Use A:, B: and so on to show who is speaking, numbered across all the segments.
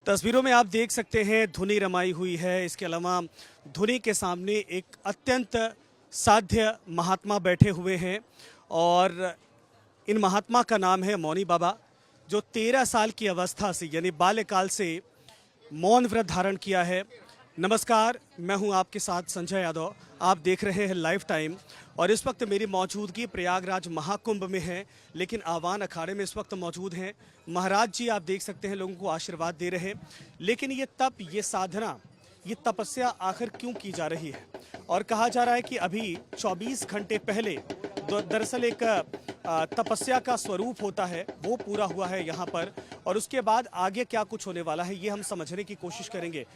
A: तस्वीरों में आप देख सकते हैं धुनी रमाई हुई है। इसके अलावा धुनी के सामने एक अत्यंत साध्य महात्मा बैठे हुए हैं और इन महात्मा का नाम है मौनी बाबा, जो 13 साल की अवस्था से यानी बाल्यकाल से मौन व्रत धारण किया है। नमस्कार, मैं हूं आपके साथ संजय यादव। आप देख रहे हैं लाइव टाइम और इस वक्त मेरी मौजूदगी प्रयागराज महाकुंभ में है, लेकिन आवान अखाड़े में इस वक्त मौजूद हैं महाराज जी। आप देख सकते हैं लोगों को आशीर्वाद दे रहे हैं, लेकिन ये तप, ये साधना, ये तपस्या आखिर क्यों की जा रही है? और कहा जा रहा है कि अभी 24 घंटे पहले दरअसल एक तपस्या का स्वरूप होता है, वो पूरा हुआ है यहाँ पर, और उसके बाद आगे क्या कुछ होने वाला है ये हम समझने की कोशिश करेंगे।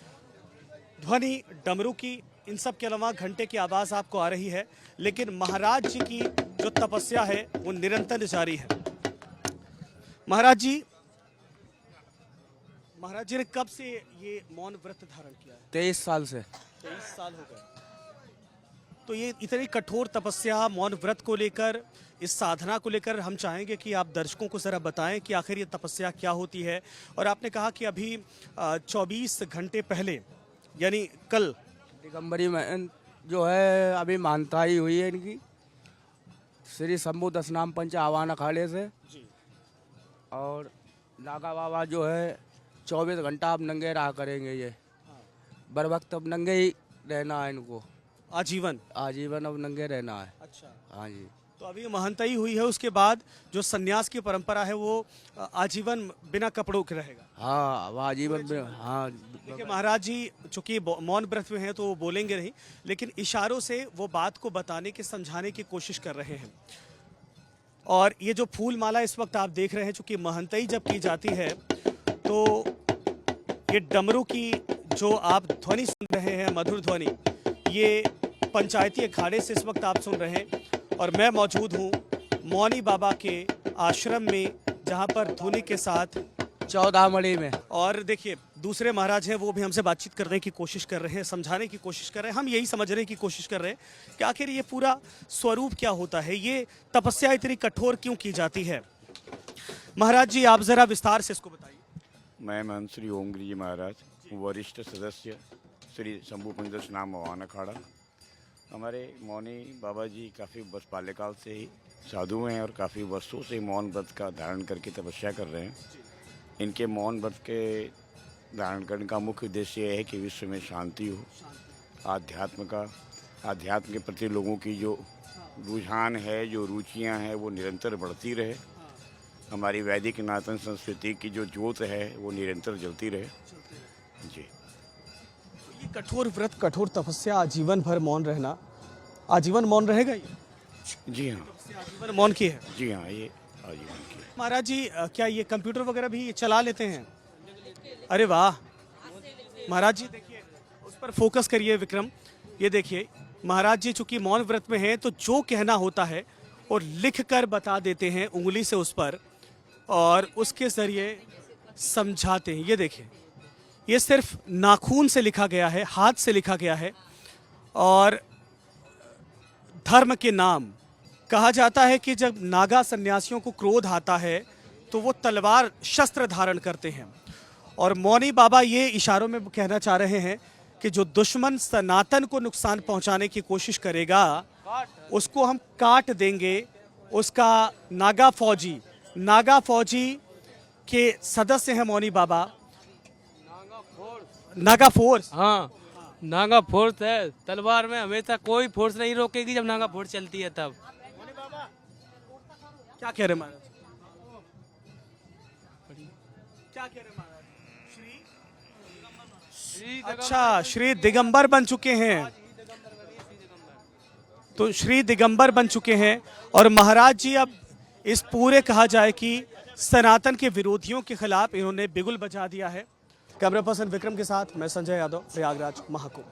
A: ध्वनि डमरू की, इन सब के अलावा घंटे की आवाज़ आपको आ रही है, लेकिन महाराज जी की जो तपस्या है वो निरंतर जारी है। महाराज जी ने कब से ये मौन व्रत धारण किया है?
B: 23 साल से।
A: 23 साल हो गए। तो ये इतनी कठोर तपस्या, मौन व्रत को लेकर, इस साधना को लेकर हम चाहेंगे कि आप दर्शकों को ज़रा बताएं कि आखिर ये तपस्या क्या होती है। और आपने कहा कि अभी 24 घंटे पहले यानी कल
B: दिगंबरी में जो है अभी मानता ही हुई है इनकी, श्री शंभू दशनाम पंच आवान अखाड़े से
A: जी।
B: और नागा बाबा जो है 24 घंटा अब नंगे रहा करेंगे। ये बर वक्त अब नंगे ही रहना है इनको,
A: आजीवन
B: अब नंगे रहना है।
A: अच्छा,
B: हाँ जी।
A: तो अभी महंताई हुई है, उसके बाद जो सन्यास की परंपरा है वो आजीवन बिना कपड़ों के रहेगा।
B: हाँ, वो आजीवन। हाँ,
A: देखिए महाराज जी चूंकि मौन व्रत में हैं तो वो बोलेंगे नहीं, लेकिन इशारों से वो बात को बताने की, समझाने की कोशिश कर रहे हैं। और ये जो फूल माला इस वक्त आप देख रहे हैं, चूंकि महंताई जब की जाती है तो ये डमरू की जो आप ध्वनि सुन रहे हैं, मधुर ध्वनि, ये पंचायती अखाड़े से इस वक्त आप सुन रहे हैं। और मैं मौजूद हूँ मौनी बाबा के आश्रम में, जहाँ पर धुनी के साथ
B: 14 मड़ी में।
A: और देखिए दूसरे महाराज हैं, वो भी हमसे बातचीत करने की कोशिश कर रहे हैं, समझाने की कोशिश कर रहे हैं। हम यही समझने की कोशिश कर रहे हैं कि आखिर ये पूरा स्वरूप क्या होता है, ये तपस्या इतनी कठोर क्यों की जाती है। महाराज जी आप ज़रा विस्तार से इसको बताइए।
C: मैं महंत श्री ओमगिरी जी महाराज, वरिष्ठ सदस्य श्री शंभू पंच दशनाम आवान अखाड़ा। हमारे मौनी बाबा जी काफ़ी वर्ष बाल्यकाल से ही साधु हैं और काफ़ी वर्षों से मौन व्रत का धारण करके तपस्या कर रहे हैं। इनके मौन व्रत के धारण करने का मुख्य उद्देश्य यह है कि विश्व में शांति हो, आध्यात्म के प्रति लोगों की जो रुझान है, जो रुचियां हैं, वो निरंतर बढ़ती रहे। हमारी वैदिक सनातन संस्कृति की जो ज्योत है वो निरंतर जलती रहे जी।
A: ये कठोर व्रत, कठोर तपस्या, आजीवन भर मौन रहना, आजीवन मौन रहेगा ये?
C: जी हाँ,
A: आजीवन मौन की है।
C: जी हाँ, ये आजीवन की है।
A: महाराज जी क्या ये कंप्यूटर वगैरह भी चला लेते हैं? अरे वाह महाराज जी, देखिए उस पर फोकस करिए विक्रम। ये देखिए महाराज जी चूंकि मौन व्रत में हैं तो जो कहना होता है और लिख कर बता देते हैं उंगली से उस पर, और उसके जरिए समझाते हैं। ये देखिए, ये सिर्फ नाखून से लिखा गया है, हाथ से लिखा गया है। और धर्म के नाम, कहा जाता है कि जब नागा सन्यासियों को क्रोध आता है तो वो तलवार, शस्त्र धारण करते हैं। और मौनी बाबा ये इशारों में कहना चाह रहे हैं कि जो दुश्मन सनातन को नुकसान पहुंचाने की कोशिश करेगा उसको हम काट देंगे। उसका नागा फौजी के सदस्य हैं मौनी बाबा। नागा फोर्स।
D: हाँ, नागा फोर्स है। तलवार में हमेशा कोई फोर्स नहीं रोकेगी जब नागा फोर्स चलती है तब।
A: क्या कह रहे महाराज? क्या कह रहे महाराज? अच्छा, श्री दिगंबर बन चुके हैं। तो श्री दिगंबर बन चुके हैं और महाराज जी अब इस पूरे, कहा जाए कि सनातन के विरोधियों के खिलाफ इन्होंने बिगुल बजा दिया है। कैमरा पर्सन विक्रम के साथ मैं संजय यादव, प्रयागराज महाकुंभ।